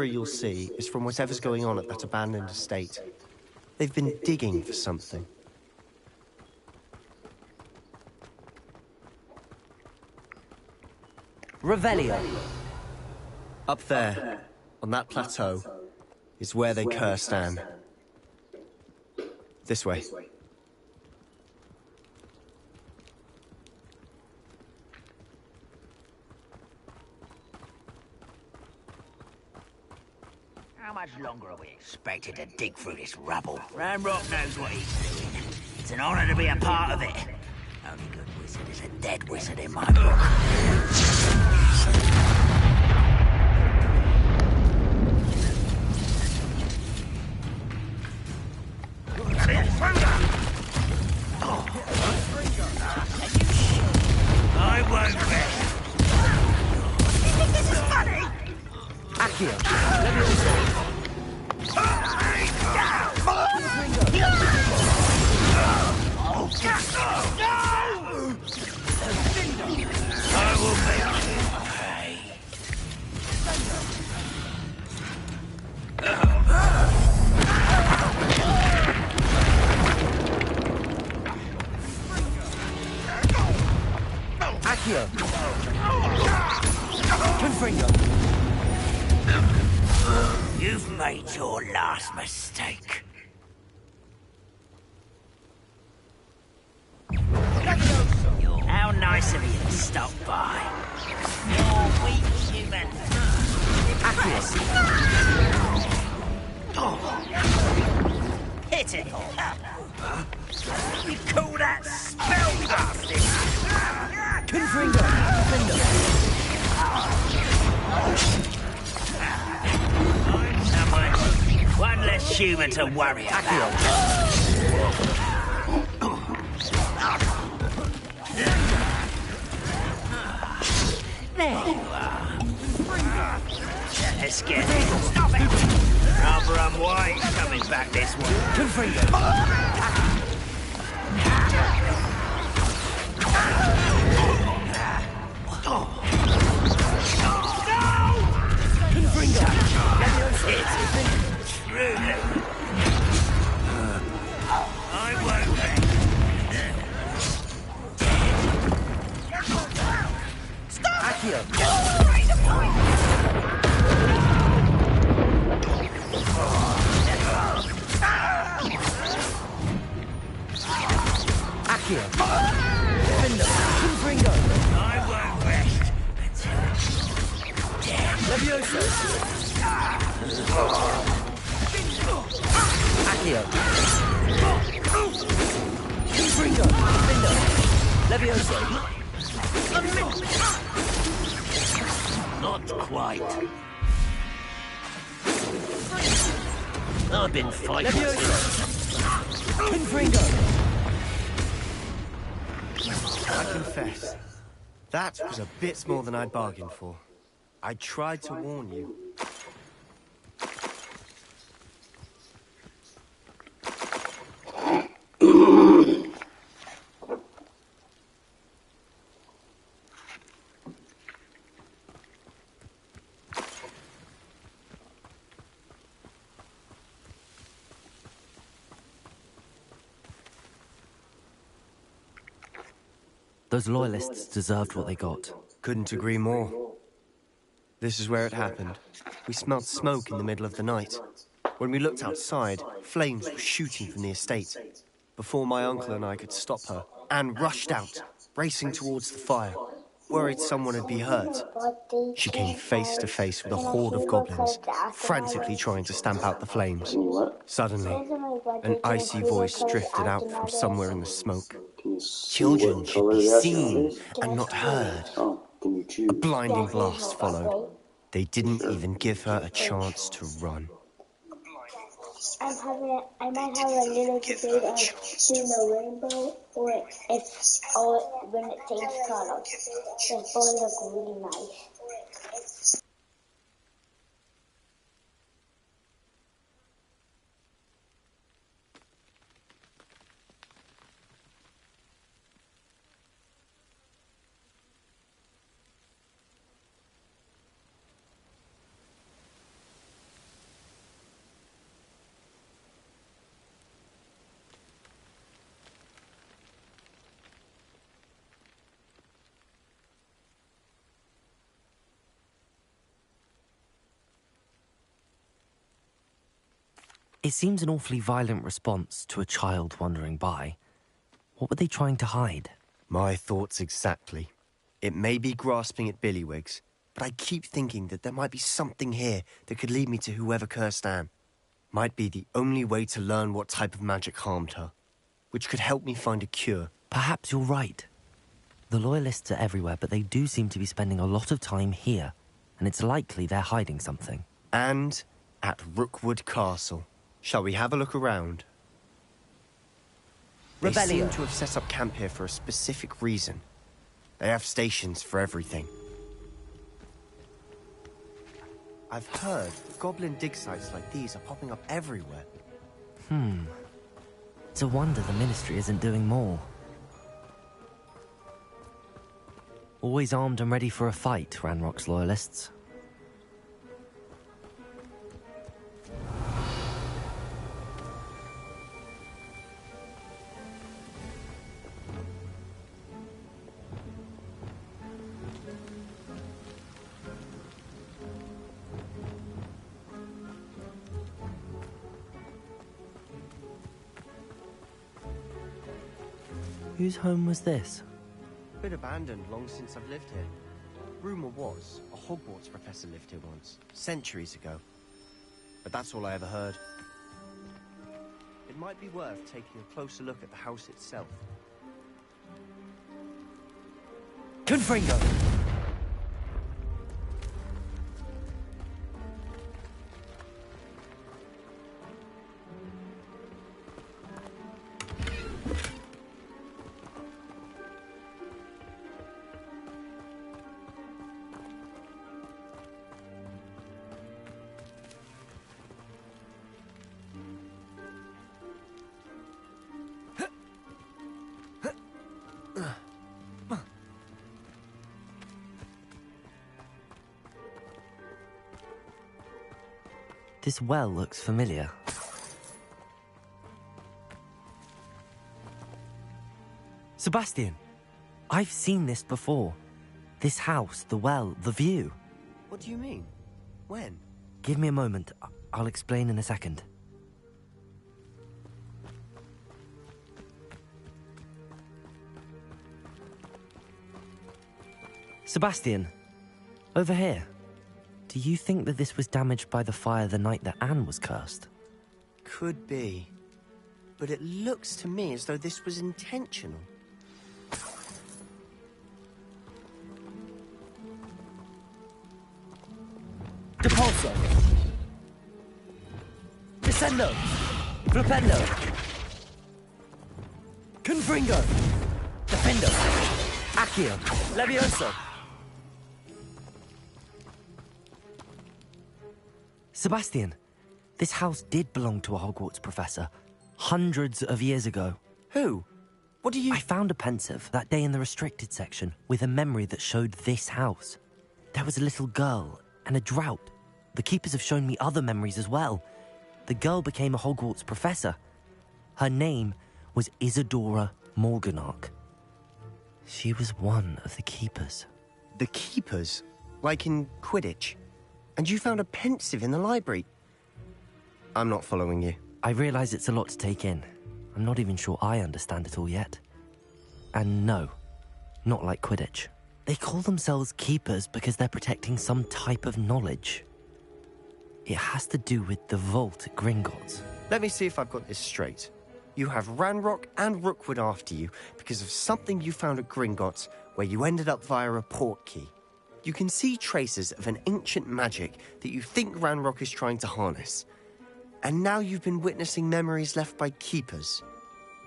you'll see is from whatever's going on at that abandoned estate. They've been digging for something. Revelio. Up there, on that plateau, is where they cursed Anne. This way. How much longer are we expected to dig through this rubble? Ramrock knows what he's doing. It's an honor to be a part of it. Only good wizard is a dead wizard in my book. I won't rest. You think this is funny? Accio. Let me also. I will make you pay. Accio. Confringo. You've made your last mistake. How nice of you to stop by. You're weak human. Impressive. Pitiful. You call that spellcasting? Confringo. One less human to worry about. There you are. Let's get it. Stop it! Rather unwise coming back this way. Confringo. I won't let. Stop! Accio. Accio. Confringo. I won't rest until death. Levioso. Accio. Confringo. Levioso. Not quite. I've been fighting. Levioso. Confringo. I confess, that was a bit more than I'd bargained for. I tried to warn you. Those loyalists deserved what they got. Couldn't agree more. This is where it happened. We smelled smoke in the middle of the night. When we looked outside, flames were shooting from the estate. Before my uncle and I could stop her, Anne rushed out, racing towards the fire, worried someone would be hurt. She came face to face with a horde of goblins, frantically trying to stamp out the flames. Suddenly, an icy voice drifted out from somewhere in the smoke. Children should be seen and not heard. A blinding blast followed. They didn't even give her a chance to run. I might have a little debate of seeing the rainbow or when it changes colors. They both look really nice. It seems an awfully violent response to a child wandering by. What were they trying to hide? My thoughts exactly. It may be grasping at Billywigs, but I keep thinking that there might be something here that could lead me to whoever cursed Anne. Might be the only way to learn what type of magic harmed her, which could help me find a cure. Perhaps you're right. The Loyalists are everywhere, but they do seem to be spending a lot of time here, and it's likely they're hiding something. And at Rookwood Castle. Shall we have a look around? They seem to have set up camp here for a specific reason. They have stations for everything. I've heard goblin dig sites like these are popping up everywhere. It's a wonder the Ministry isn't doing more. Always armed and ready for a fight, Ranrock's Loyalists. Whose home was this? Been abandoned long since I've lived here. Rumour was, a Hogwarts professor lived here once, centuries ago. But that's all I ever heard. It might be worth taking a closer look at the house itself. Confringo! This well looks familiar. Sebastian! I've seen this before. This house, the well, the view. What do you mean? When? Give me a moment. I'll explain in a second. Sebastian, over here. Do you think that this was damaged by the fire the night that Anne was cursed? Could be. But it looks to me as though this was intentional. Depulso! Descendo! Flipendo! Confringo! Defendo! Accio! Levioso! Sebastian, this house did belong to a Hogwarts professor, hundreds of years ago. Who? What do you... I found a pensive that day in the restricted section with a memory that showed this house. There was a little girl and a drought. The keepers have shown me other memories as well. The girl became a Hogwarts professor. Her name was Isadora Morganach. She was one of the keepers. The keepers? Like in Quidditch? And you found a pensive in the library? I'm not following you. I realize it's a lot to take in. I'm not even sure I understand it all yet. And no, not like Quidditch. They call themselves keepers because they're protecting some type of knowledge. It has to do with the vault at Gringotts. Let me see if I've got this straight. You have Ranrock and Rookwood after you because of something you found at Gringotts where you ended up via a portkey. You can see traces of an ancient magic that you think Ranrock is trying to harness. And now you've been witnessing memories left by keepers.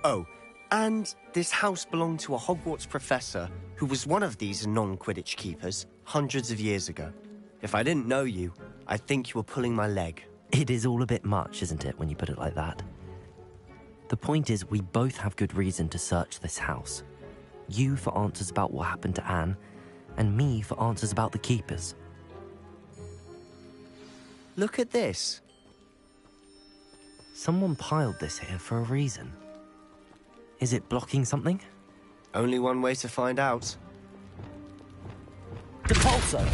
Oh, and this house belonged to a Hogwarts professor who was one of these non-Quidditch keepers hundreds of years ago. If I didn't know you, I'd think you were pulling my leg. It is all a bit much, isn't it, when you put it like that? The point is, we both have good reason to search this house. You for answers about what happened to Anne, and me for answers about the keepers. Look at this. Someone piled this here for a reason. Is it blocking something? Only one way to find out. Depulso!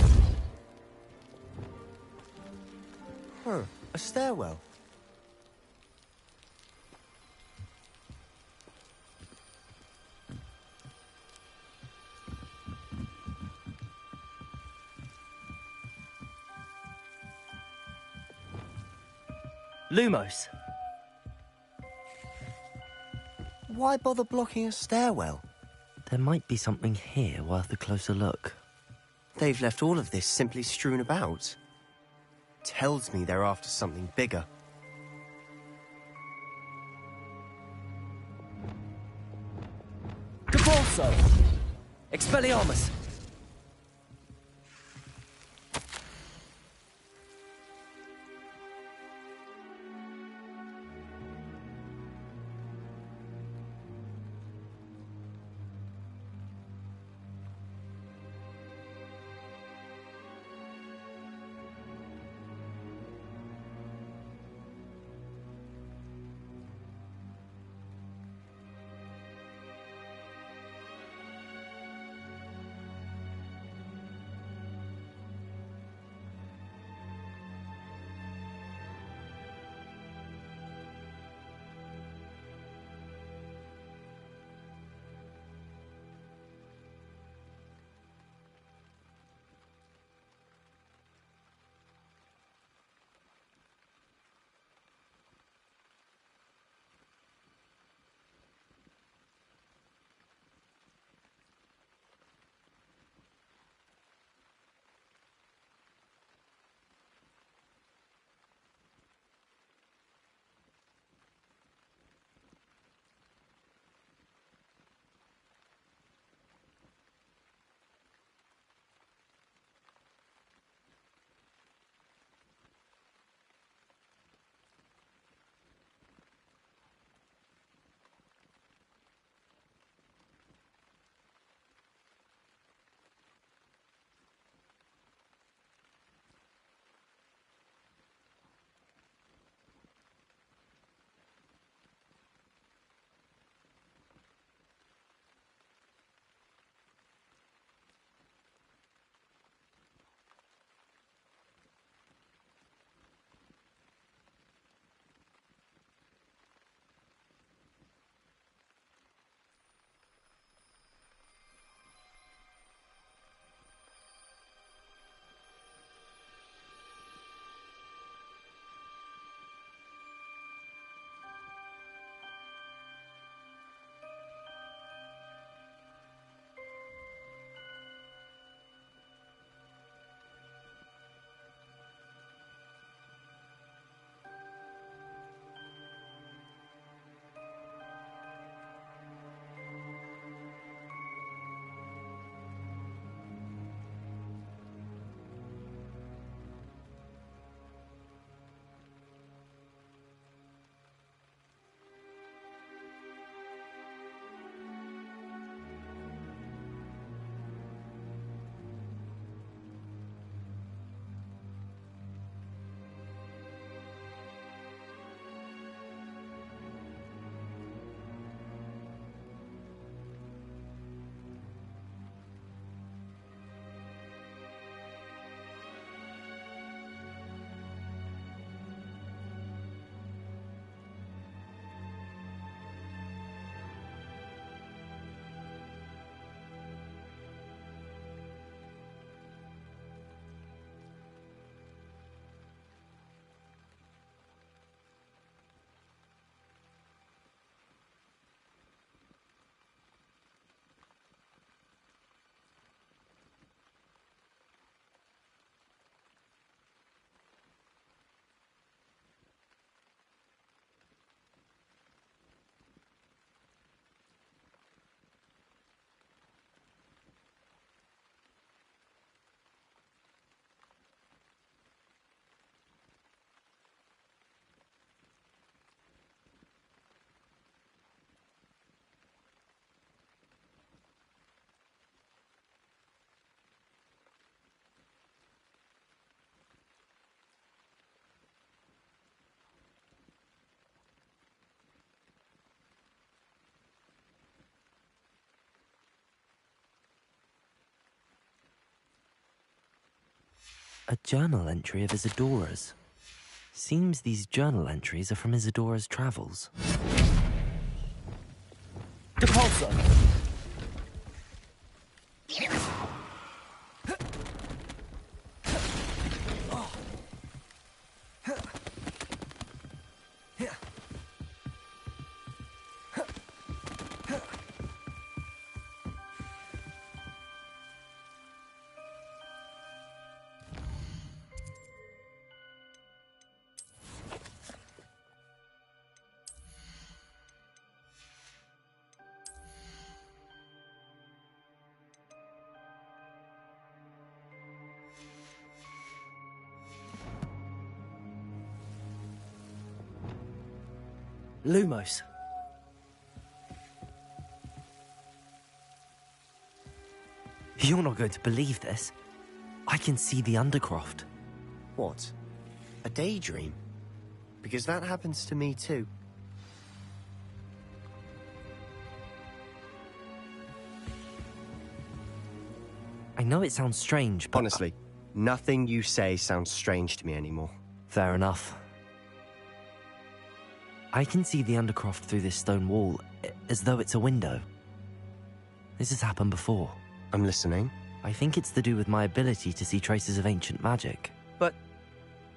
Huh, a stairwell. Lumos. Why bother blocking a stairwell? There might be something here worth a closer look. They've left all of this simply strewn about. Tells me they're after something bigger. Depulso! Expelliarmus! A journal entry of Isadora's. Seems these journal entries are from Isadora's travels. Depulso! Lumos. You're not going to believe this. I can see the Undercroft. What? A daydream? Because that happens to me too. I know it sounds strange, but... Honestly, nothing you say sounds strange to me anymore. Fair enough. I can see the Undercroft through this stone wall, as though it's a window. This has happened before. I'm listening. I think it's to do with my ability to see traces of ancient magic. But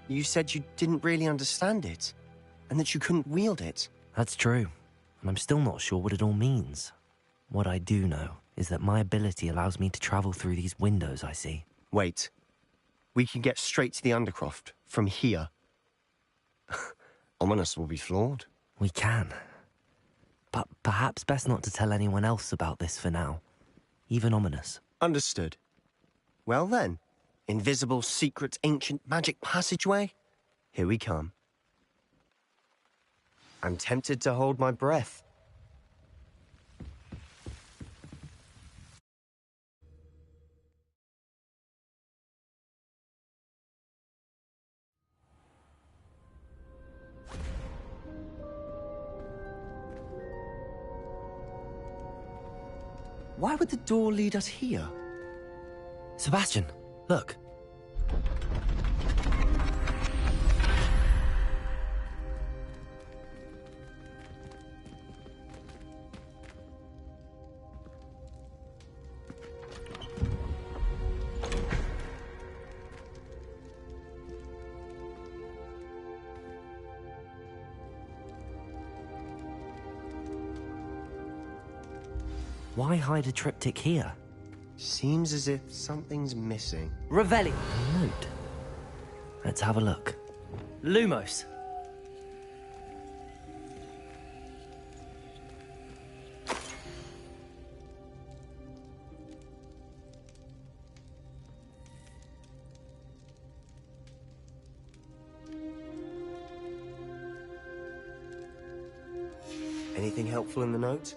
you said you didn't really understand it, and that you couldn't wield it. That's true, and I'm still not sure what it all means. What I do know is that my ability allows me to travel through these windows I see. Wait. We can get straight to the Undercroft from here. Ominous will be floored. We can. But perhaps best not to tell anyone else about this for now. Even Ominous. Understood. Well then, invisible, secret, ancient magic passageway? Here we come. I'm tempted to hold my breath. Why would the door lead us here? Sebastian, look. Why hide a triptych here? Seems as if something's missing. Revelio. A note. Let's have a look. Lumos. Anything helpful in the note?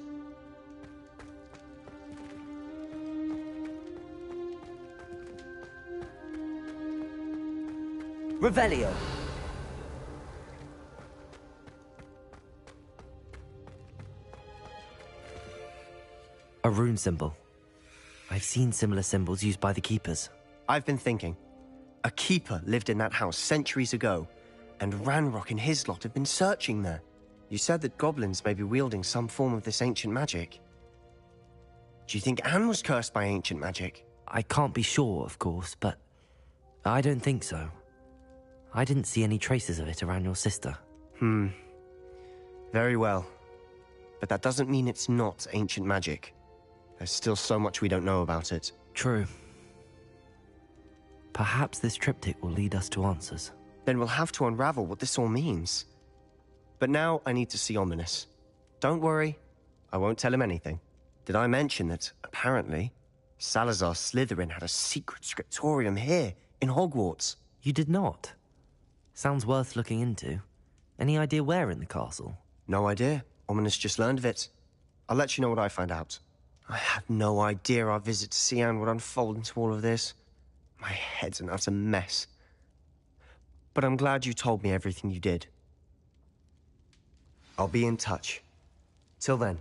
Revelio. A rune symbol. I've seen similar symbols used by the keepers. I've been thinking. A keeper lived in that house centuries ago, and Ranrock and his lot have been searching there. You said that goblins may be wielding some form of this ancient magic. Do you think Anne was cursed by ancient magic? I can't be sure, of course, but I don't think so. I didn't see any traces of it around your sister. Very well. But that doesn't mean it's not ancient magic. There's still so much we don't know about it. True. Perhaps this triptych will lead us to answers. Then we'll have to unravel what this all means. But now I need to see Ominous. Don't worry, I won't tell him anything. Did I mention that, apparently, Salazar Slytherin had a secret scriptorium here, in Hogwarts? You did not? Sounds worth looking into. Any idea where in the castle? No idea. Ominous just learned of it. I'll let you know what I find out. I had no idea our visit to Cian would unfold into all of this. My head's an utter mess. But I'm glad you told me everything you did. I'll be in touch. Till then.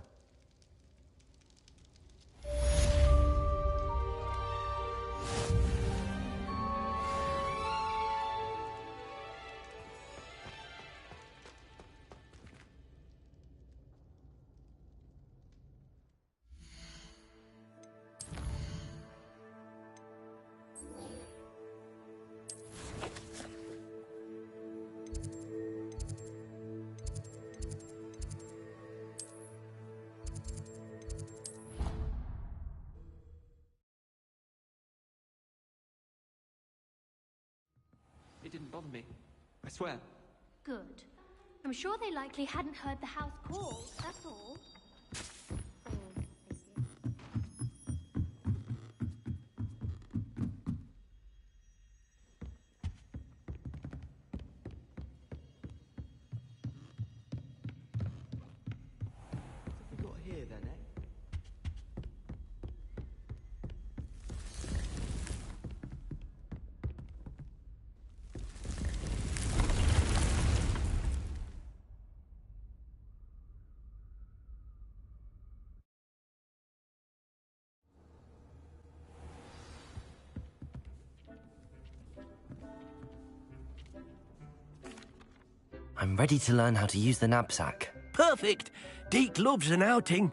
It didn't bother me. I swear. Good. I'm sure they likely hadn't heard the house call, that's all. I'm ready to learn how to use the knapsack. Perfect. Deke loves an outing.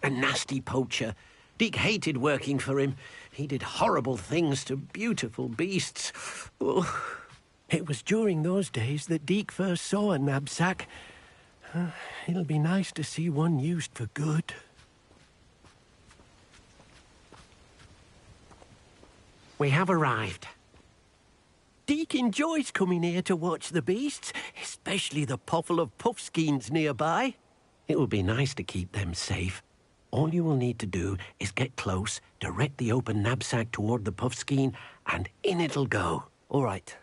A nasty poacher. Deke hated working for him. He did horrible things to beautiful beasts. Oh, it was during those days that Deke first saw a knapsack. It'll be nice to see one used for good. We have arrived. Deke enjoys coming here to watch the beasts, especially the potful of puffskeins nearby. It will be nice to keep them safe. All you will need to do is get close, direct the open knapsack toward the puffskein, and in it'll go. All right.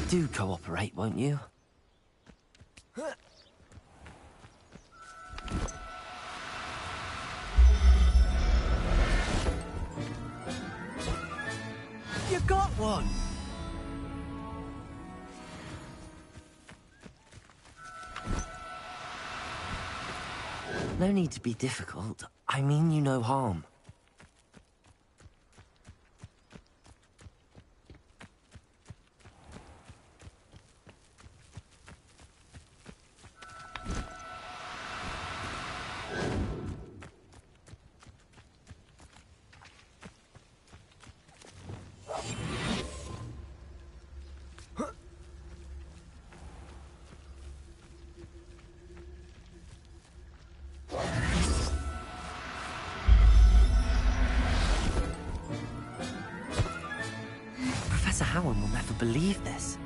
Do cooperate, won't you? You got one! No need to be difficult. I mean you no harm. Professor Howard will never believe this.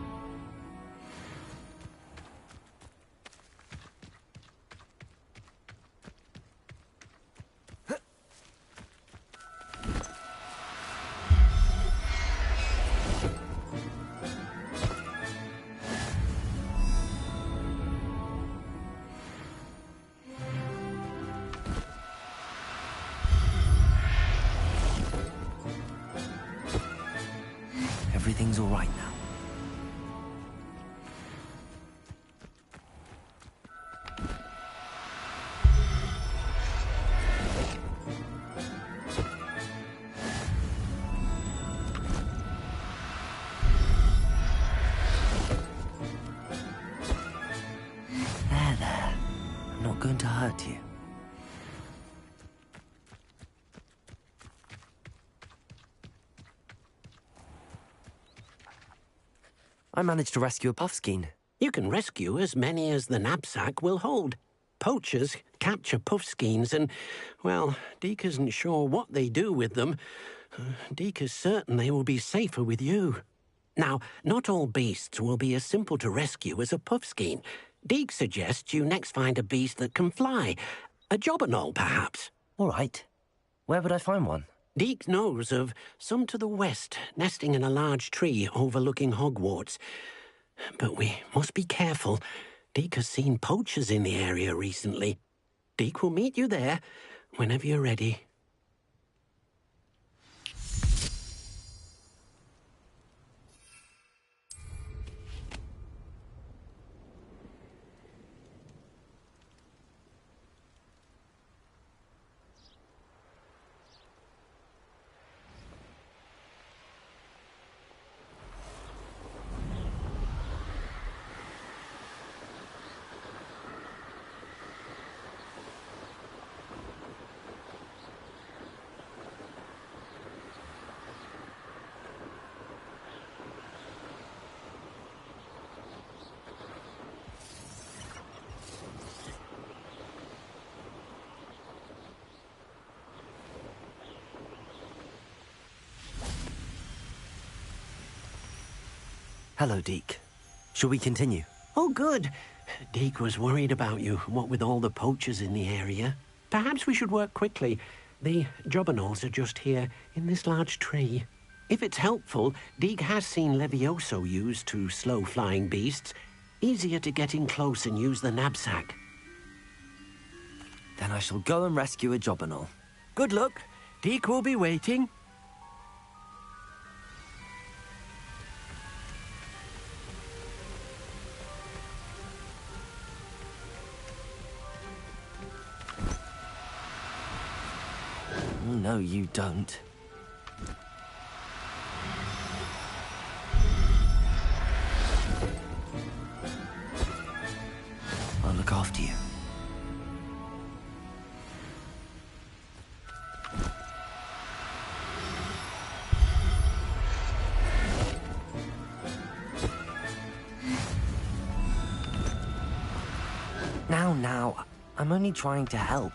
Everything's all right now. There. I'm not going to hurt you. I managed to rescue a puffskein. You can rescue as many as the knapsack will hold. Poachers capture puffskeins and, well, Deke isn't sure what they do with them. Deke is certain they will be safer with you. Now, not all beasts will be as simple to rescue as a puffskein. Deke suggests you next find a beast that can fly. A jobberknoll, perhaps. All right. Where would I find one? Deke knows of some to the west, nesting in a large tree overlooking Hogwarts. But we must be careful. Deke has seen poachers in the area recently. Deke will meet you there whenever you're ready. Hello, Deke. Shall we continue? Oh, good. Deke was worried about you, what with all the poachers in the area. Perhaps we should work quickly. The jobberknolls are just here, in this large tree. If it's helpful, Deke has seen Levioso used to slow flying beasts. Easier to get in close and use the knapsack. Then I shall go and rescue a jobberknoll. Good luck. Deke will be waiting. No, you don't. I'll look after you. Now, I'm only trying to help.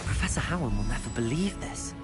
Professor Howard will never believe this.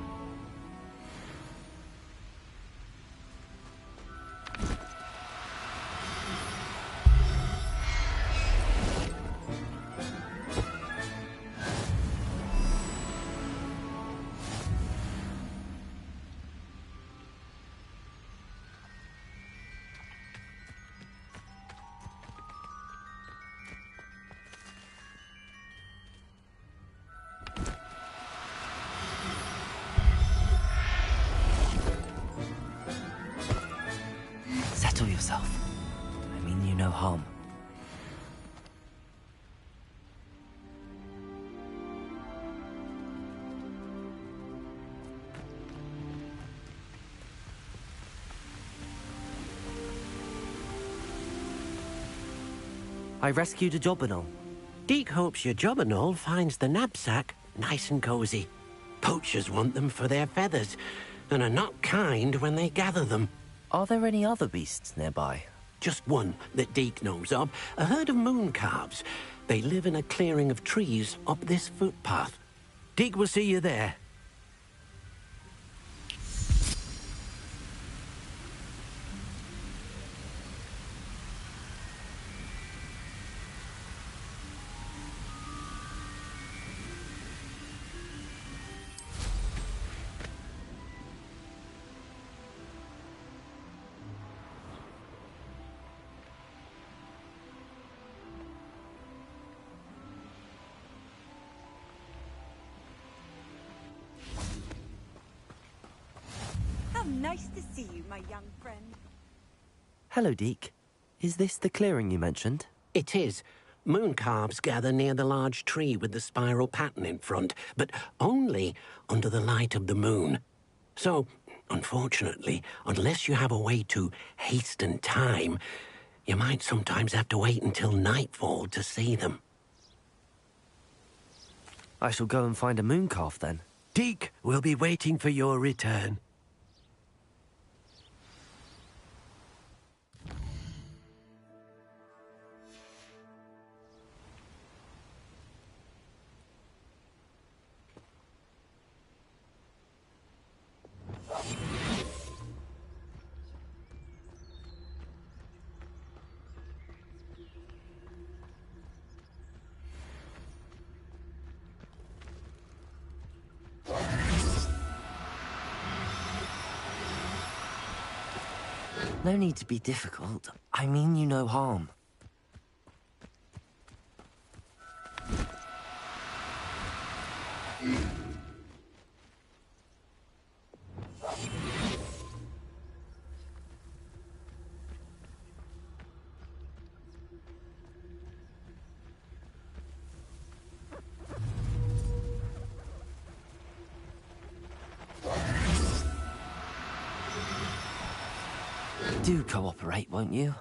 Settle yourself. I mean you no harm. I rescued a jobberknoll. Deke hopes your jobberknoll finds the knapsack nice and cozy. Poachers want them for their feathers, and are not kind when they gather them. Are there any other beasts nearby? Just one that Deke knows of, a herd of moon calves. They live in a clearing of trees up this footpath. Deke will see you there. How nice to see you, my young friend. Hello, Deke. Is this the clearing you mentioned? It is. Moon calves gather near the large tree with the spiral pattern in front, but only under the light of the moon. So, unfortunately, unless you have a way to hasten time, you might sometimes have to wait until nightfall to see them. I shall go and find a moon calf then. Deke will be waiting for your return. No need to be difficult. I mean you no harm. Do cooperate, won't you?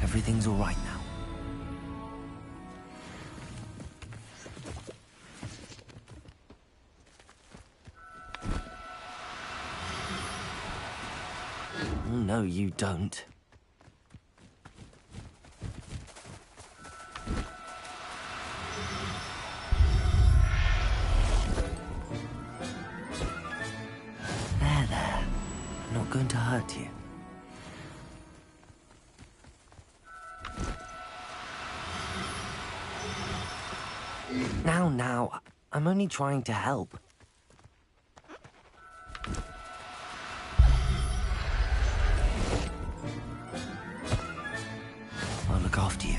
Everything's all right now. No, you don't. There. I'm not going to hurt you. Now, I'm only trying to help. I'll look after you.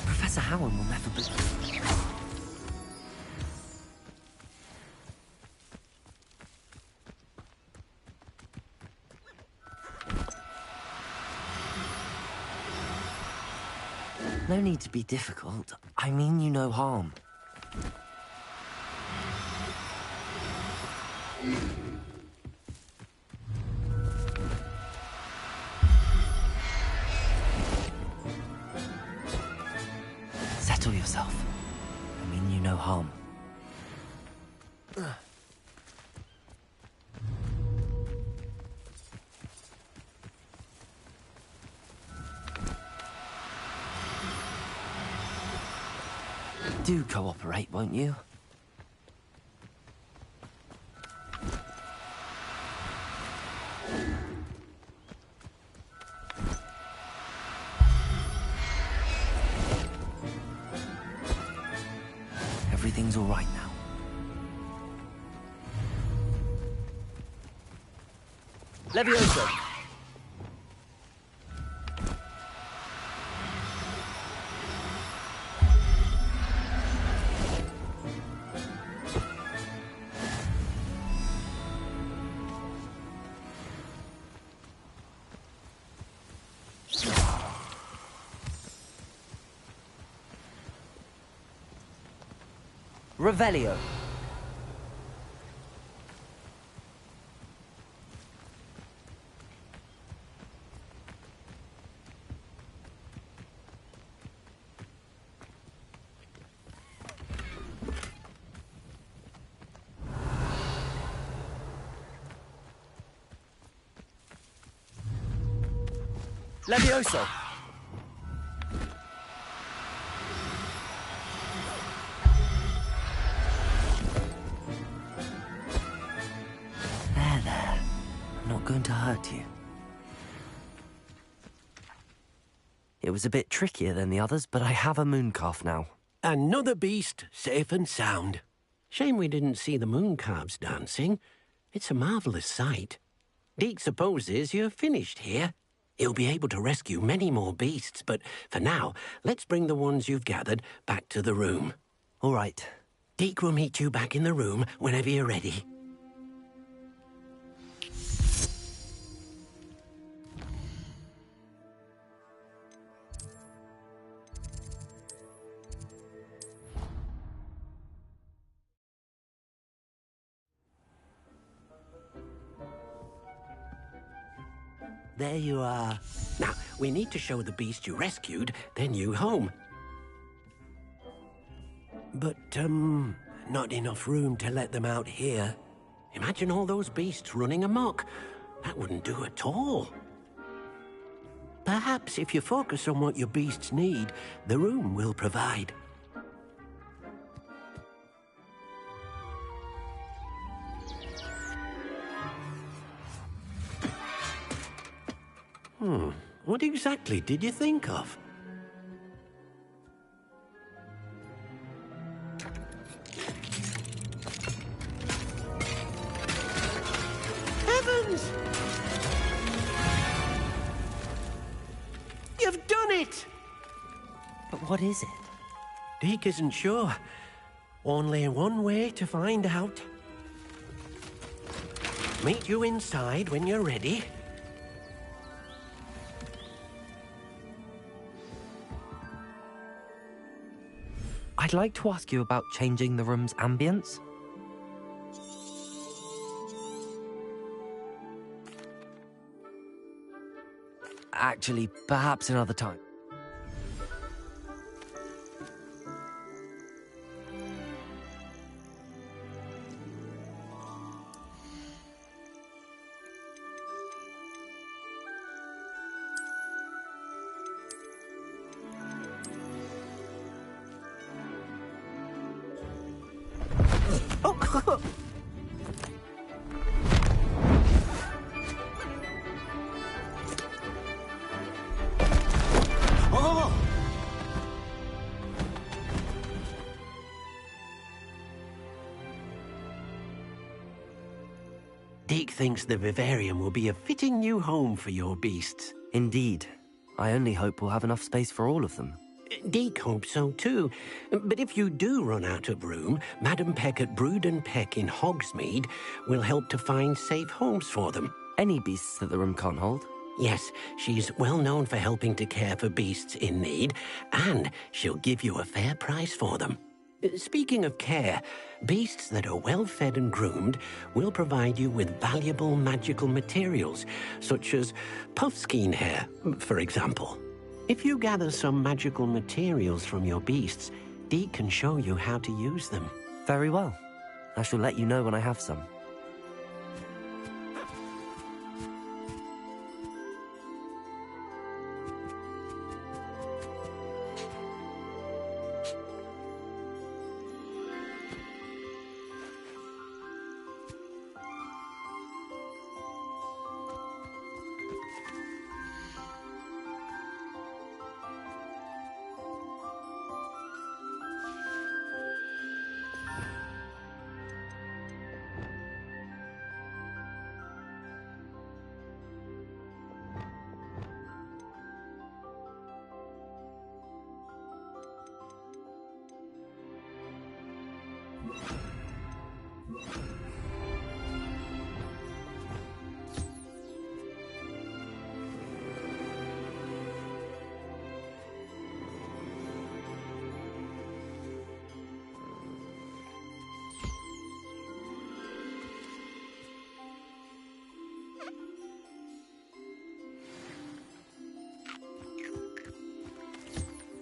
Professor Howard will never be... No need to be difficult. I mean you no harm. Settle yourself. I mean you no harm. Do cooperate, won't you? Everything's all right now. Levioso! Revelio. Levioso. There. I'm not going to hurt you. It was a bit trickier than the others, but I have a mooncalf now. Another beast, safe and sound. Shame we didn't see the mooncalves dancing. It's a marvellous sight. Deke supposes you're finished here. He'll be able to rescue many more beasts, but for now, let's bring the ones you've gathered back to the room. All right. Deke will meet you back in the room whenever you're ready. There you are. Now, we need to show the beast you rescued their new home. But, not enough room to let them out here. Imagine all those beasts running amok. That wouldn't do at all. Perhaps if you focus on what your beasts need, the room will provide. What exactly did you think of? Heavens! You've done it! But what is it? Deke isn't sure. Only one way to find out. Meet you inside when you're ready. I'd like to ask you about changing the room's ambience. Actually, perhaps another time. Deke thinks the vivarium will be a fitting new home for your beasts. Indeed. I only hope we'll have enough space for all of them. Deke hopes so too. But if you do run out of room, Madam Peck at Brood and Peck in Hogsmeade will help to find safe homes for them. Any beasts that the room can't hold? Yes, she's well known for helping to care for beasts in need, and she'll give you a fair price for them. Speaking of care, beasts that are well fed and groomed will provide you with valuable magical materials, such as puffskein hair, for example. If you gather some magical materials from your beasts, Deke can show you how to use them. Very well. I shall let you know when I have some.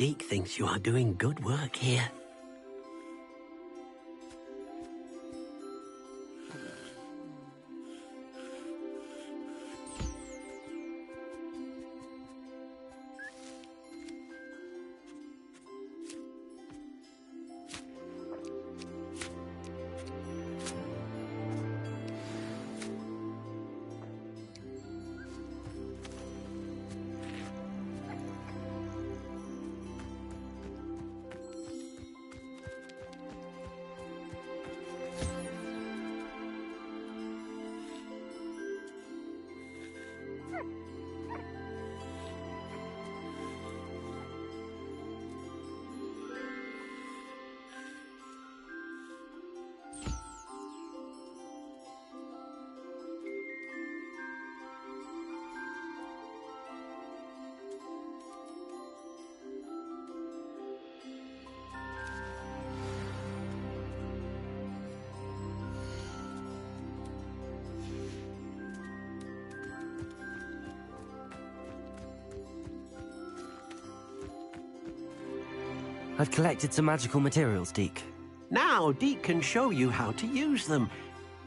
Deke thinks you are doing good work here. I've collected some magical materials, Deke. Now Deke can show you how to use them.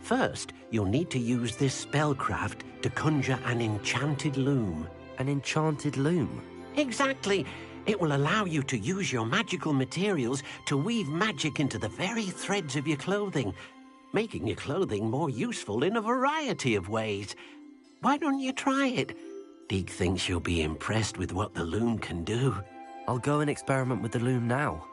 First, you'll need to use this spellcraft to conjure an enchanted loom. An enchanted loom? Exactly. It will allow you to use your magical materials to weave magic into the very threads of your clothing, making your clothing more useful in a variety of ways. Why don't you try it? Deke thinks you'll be impressed with what the loom can do. I'll go and experiment with the loom now.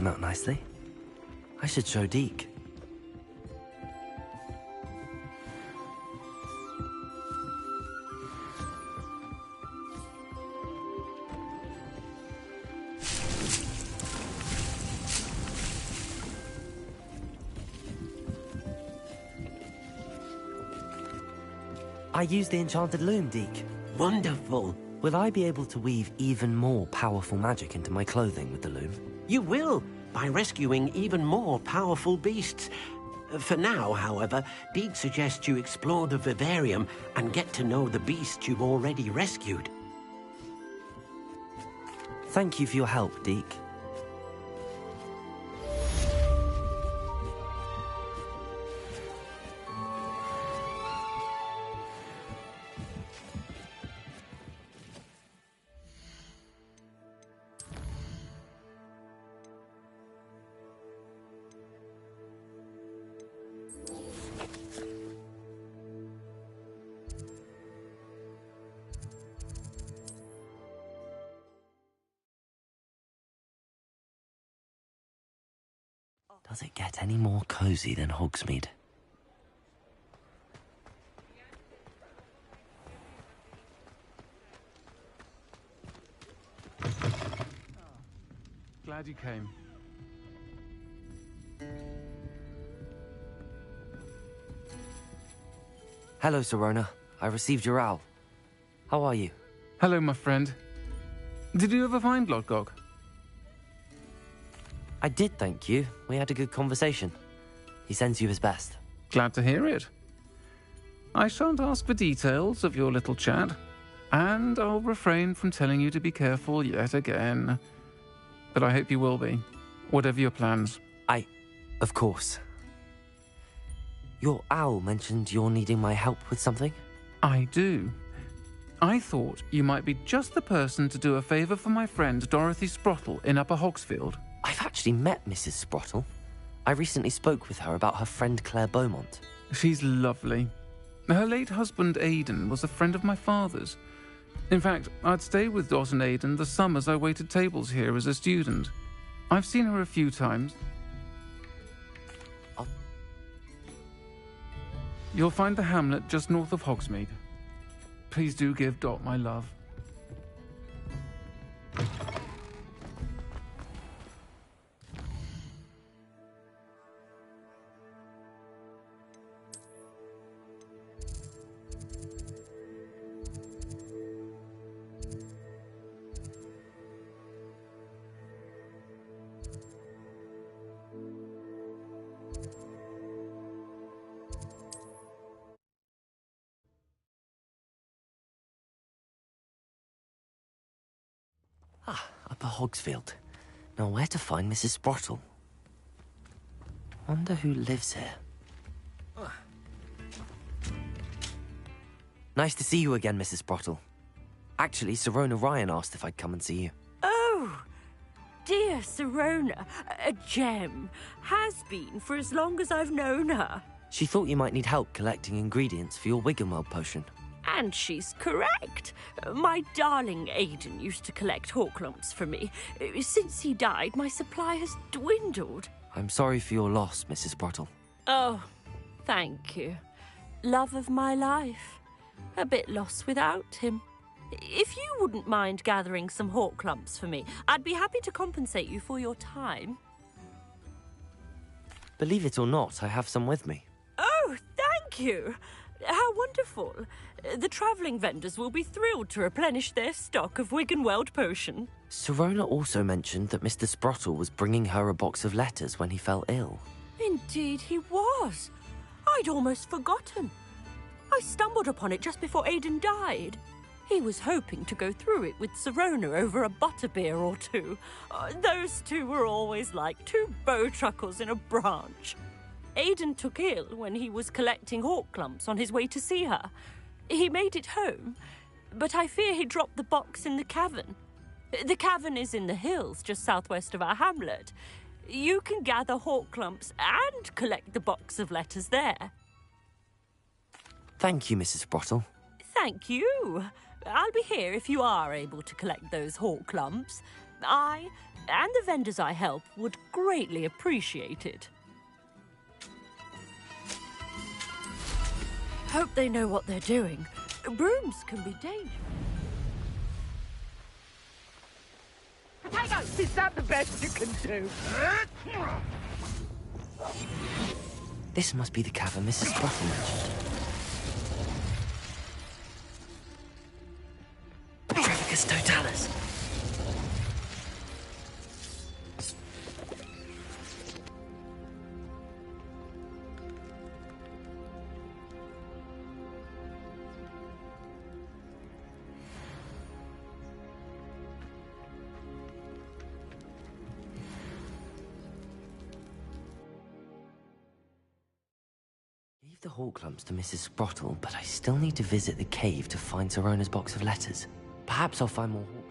came out nicely. I should show Deke. I used the enchanted loom, Deke. Wonderful. Will I be able to weave even more powerful magic into my clothing with the loom? You will, by rescuing even more powerful beasts. For now, however, Deke suggests you explore the vivarium and get to know the beasts you've already rescued. Thank you for your help, Deke. Does it get any more cozy than Hogsmeade? Glad you came. Hello, Sirona. I received your owl. How are you? Hello, my friend. Did you ever find Lodgok? I did, thank you. We had a good conversation. He sends you his best. Glad to hear it. I shan't ask for details of your little chat, and I'll refrain from telling you to be careful yet again. But I hope you will be, whatever your plans. Of course. Your owl mentioned you're needing my help with something? I do. I thought you might be just the person to do a favour for my friend Dorothy Sprottle in Upper Hogsfield. I've actually met Mrs. Sprottle. I recently spoke with her about her friend Claire Beaumont. She's lovely. Her late husband Aidan was a friend of my father's. In fact, I'd stay with Dot and Aidan the summers I waited tables here as a student. I've seen her a few times. You'll find the hamlet just north of Hogsmeade. Please do give Dot my love. Upper Hogsfield. Now where to find Mrs. Sprottle? Wonder who lives here. Nice to see you again, Mrs. Sprottle. Actually, Sirona Ryan asked if I'd come and see you. Oh, dear Sirona, a gem. Has been for as long as I've known her. She thought you might need help collecting ingredients for your Wiggenweld potion. And she's correct. My darling Aidan used to collect hawk lumps for me. Since he died, my supply has dwindled. I'm sorry for your loss, Mrs. Sprottle. Oh, thank you. Love of my life. A bit lost without him. If you wouldn't mind gathering some hawk lumps for me, I'd be happy to compensate you for your time. Believe it or not, I have some with me. Oh, thank you. How wonderful. The travelling vendors will be thrilled to replenish their stock of Wiggenweld potion. Sirona also mentioned that Mr. Sprottle was bringing her a box of letters when he fell ill. Indeed he was. I'd almost forgotten. I stumbled upon it just before Aidan died. He was hoping to go through it with Sirona over a butterbeer or two. Those two were always like two bowtruckles in a branch. Aidan took ill when he was collecting hawk lumps on his way to see her. He made it home, but I fear he dropped the box in the cavern. The cavern is in the hills just southwest of our hamlet. You can gather hawk lumps and collect the box of letters there. Thank you, Mrs. Sprottle. Thank you. I'll be here if you are able to collect those hawk lumps. I and the vendors I help would greatly appreciate it. Hope they know what they're doing. Brooms can be dangerous. Potatoes! Is that the best you can do? This must be the cavern Mrs. Spruttle mentioned. Trevicus totalis. Gave the hawk lumps to Mrs. Sprottle, but I still need to visit the cave to find Sirona's box of letters. Perhaps I'll find more hawk.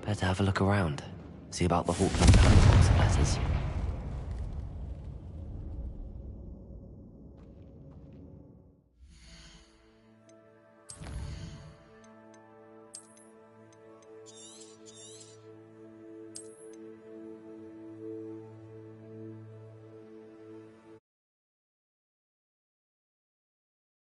Better have a look around. See about the hawk lump and the box of letters.